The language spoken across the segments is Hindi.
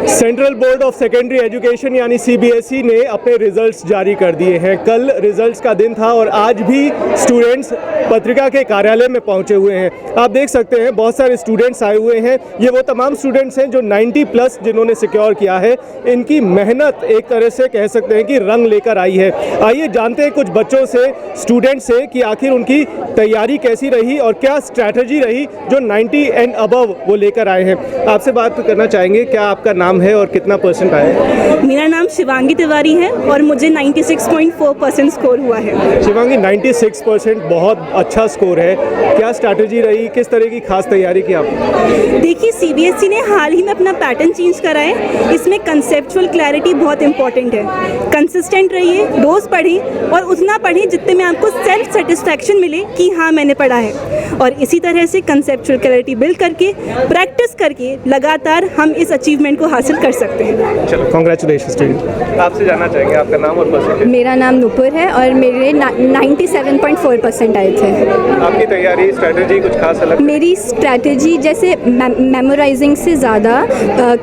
Central board of secondary education यानी सीबीएसई ने अपने रिजल्ट्स जारी कर दिए हैं। कल रिजल्ट्स का दिन था और आज भी स्टूडेंट्स पत्रिका के कार्यालय में पहुंचे हुए हैं। आप देख सकते हैं बहुत सारे स्टूडेंट्स आए हुए हैं। ये वो तमाम स्टूडेंट्स हैं जो 90 प्लस जिन्होंने सिक्योर किया है। इनकी मेहनत एक तरह से कह सकते हैं कि रंग लेकर आई है। आइए जानते हैं कुछ बच्चों से, स्टूडेंट्स से, कि आखिर उनकी तैयारी कैसी रही और क्या स्ट्रैटेजी रही जो 90 एंड अबव वो लेकर आए हैं। आपसे बात करना चाहेंगे, क्या आपका नाम है और कितना परसेंट आया है? मेरा नाम शिवांगी तिवारी है और मुझे 96.4% स्कोर हुआ है। शिवांगी, 96% बहुत अच्छा स्कोर है। क्या स्ट्रैटेजी रही, किस तरह की खास तैयारी की आपने? देखिए, सीबीएसई ने हाल ही में अपना पैटर्न चेंज करा है। इसमें कंसेप्चुअल क्लैरिटी बहुत इंपॉर्टेंट है। कंसिस्टेंट रहिए, रोज़ पढ़ें और उतना पढ़ें जितने में आपको सेल्फ सेटिस्फैक्शन मिले कि हाँ मैंने पढ़ा है। और इसी तरह से कंसेप्चुअल क्लैरिटी बिल्ड करके, प्रैक्टिस करके लगातार हम इस अचीवमेंट को हासिल कर सकते हैं। चलो, कांग्रेचुलेशंस टू यू। आपसे जानना चाहेंगे आपका नाम और परसेंटेज? मेरा नाम नुपुर है और मेरे 97.4% आए थे। आपकी तैयारी स्ट्रैटेजी कुछ खास अलग? मेरी स्ट्रैटेजी जैसे मेमोराइजिंग से ज़्यादा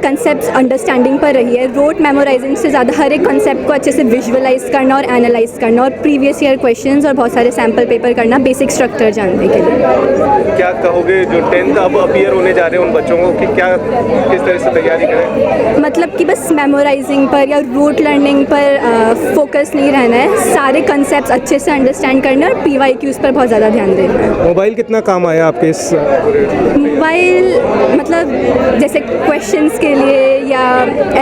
कंसेप्ट अंडरस्टैंडिंग पर रही है। रोट मेमोराइजिंग से ज़्यादा हर एक कंसेप्ट को अच्छे से विजुअलाइज करना और एनालाइज करना और प्रीवियस ईयर क्वेश्चंस और बहुत सारे सैम्पल पेपर करना, बेसिक स्ट्रक्चर जानने के लिए। क्या कहोगे जो 10th अब अपीयर होने जा रहे हैं उन बच्चों को कि क्या किस तरह से तैयारी करें? मतलब कि बस मेमोराइजिंग पर या रूट लर्निंग पर फोकस नहीं रहना है, सारे कंसेप्ट अच्छे से अंडरस्टैंड करना और PYQs पर बहुत ज़्यादा ध्यान देना है। मोबाइल कितना काम आया आपके इस? मोबाइल मतलब जैसे क्वेश्चंस के लिए या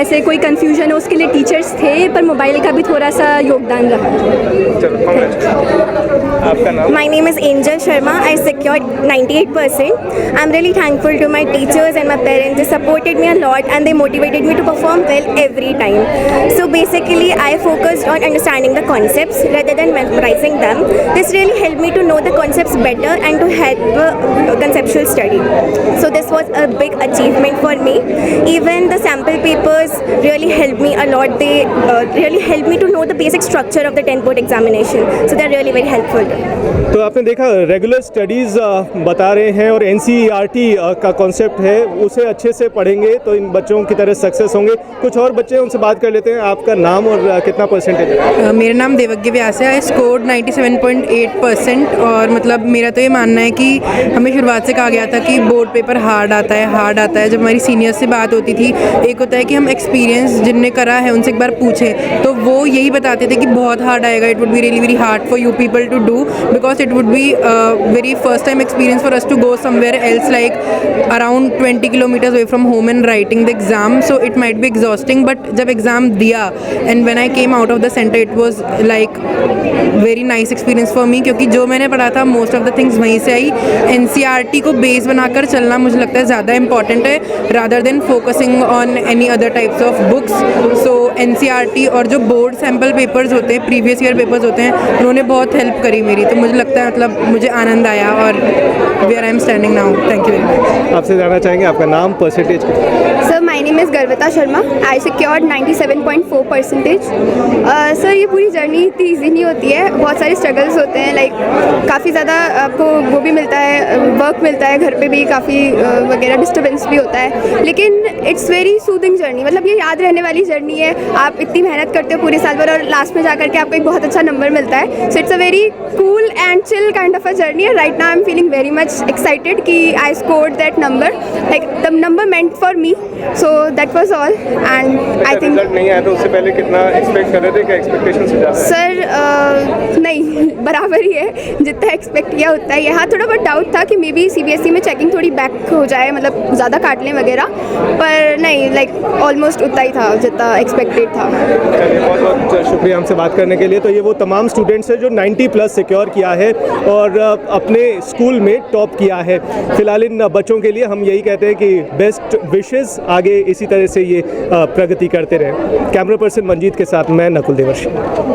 ऐसे कोई कंफ्यूजन हो उसके लिए टीचर्स थे, पर मोबाइल का भी थोड़ा सा योगदान रहा। आपका नाम? My name is Angel Sharma. I secured 98%. I'm really thankful to my teachers and my parents. They supported me a lot and they motivated me to perform well every time. So basically, I focused on understanding the concepts rather than memorizing them. This really helped me to know the concepts better and to help conceptual study. So this was a big achievement for me. Even the sample papers really helped me a lot. They really helped me to know the basic structure of the 10th board examination. So they're really very helpful. तो आपने देखा रेगुलर स्टडीज़ बता रहे हैं और NCERT का कॉन्सेप्ट है, उसे अच्छे से पढ़ेंगे तो इन बच्चों की तरह सक्सेस होंगे। कुछ और बच्चे हैं, उनसे बात कर लेते हैं। आपका नाम और कितना परसेंटेज है? मेरा नाम देवज्ञ व्यास है। आई स्कोर्ड 97.8% और मतलब मेरा तो ये मानना है कि हमें शुरुआत से कहा गया था कि बोर्ड पेपर हार्ड आता है। जब हमारी सीनियर्स से बात होती थी, एक होता है कि हम एक्सपीरियंस जिनने करा है उनसे एक बार पूछें तो वो यही बताते थे कि बहुत हार्ड आएगा। It would be really very hard for you people to do because it would be a very first time experience for us to go somewhere else like around 20 kilometers away from home and writing the exam, so it might be exhausting, but जब exam दिया and when I came out of the center it was like very nice experience for me क्योंकि जो मैंने पढ़ा था most of the things वहीं से आई। NCERT को बेस बनाकर चलना मुझे लगता है ज़्यादा important है rather than focusing on any other types of books. So NCERT और जो बोर्ड सैम्पल पेपर्स होते हैं, प्रीवियस ईयर पेपर्स होते हैं, उन्होंने बहुत हेल्प करी मेरी। तो मुझे लगता है मतलब मुझे आनंद आया और where I am standing now. Thank you very much. आपसे जानना चाहेंगे आपका नाम, percentage? Sir, my name is Garvita Sharma. I secured 97.4%। Sir, ये पूरी जर्नी इतनी ईजी नहीं होती है, बहुत सारे स्ट्रगल्स होते हैं। लाइक काफ़ी ज़्यादा आपको वो भी मिलता है, वर्क मिलता है, घर पे भी काफ़ी वगैरह डिस्टर्बेंस भी होता है, लेकिन इट्स वेरी सूदिंग जर्नी। मतलब ये याद रहने वाली जर्नी है। आप इतनी मेहनत करते हो पूरे साल भर और लास्ट में जाकर के आपको एक बहुत अच्छा नंबर मिलता है। So it's a very cool and chill kind of a journey. Right now I'm feeling very much excited कि I scored that number. Like the number meant for me. So that was all. And I think result नहीं आया तो उससे पहले कितना एक्सपेक्ट कर रहे थे? क्या एक्सपेक्टेशन से ज़्यादा? सर नहीं, बराबर ही है, जितना एक्सपेक्ट किया उतना ही है। हाँ, थोड़ा बहुत डाउट था कि मे बी CBSE में चेकिंग थोड़ी बैक हो जाए, मतलब ज़्यादा काट लें वगैरह, पर नहीं, लाइक ऑलमोस्ट उतना ही था जितना एक्सपेक्टेड था। चलिए, बहुत बहुत शुक्रिया हमसे बात करने के लिए। तो ये वो तमाम स्टूडेंट्स हैं जो 90 प्लस सिक्योर किया है और अपने स्कूल में टॉप किया है। फिलहाल इन बच्चों के लिए हम यही कहते हैं कि बेस्ट विशेस, आगे इसी तरह से ये प्रगति करते रहें। कैमरा पर्सन मंजीत के साथ मैं नकुल देवर्षी।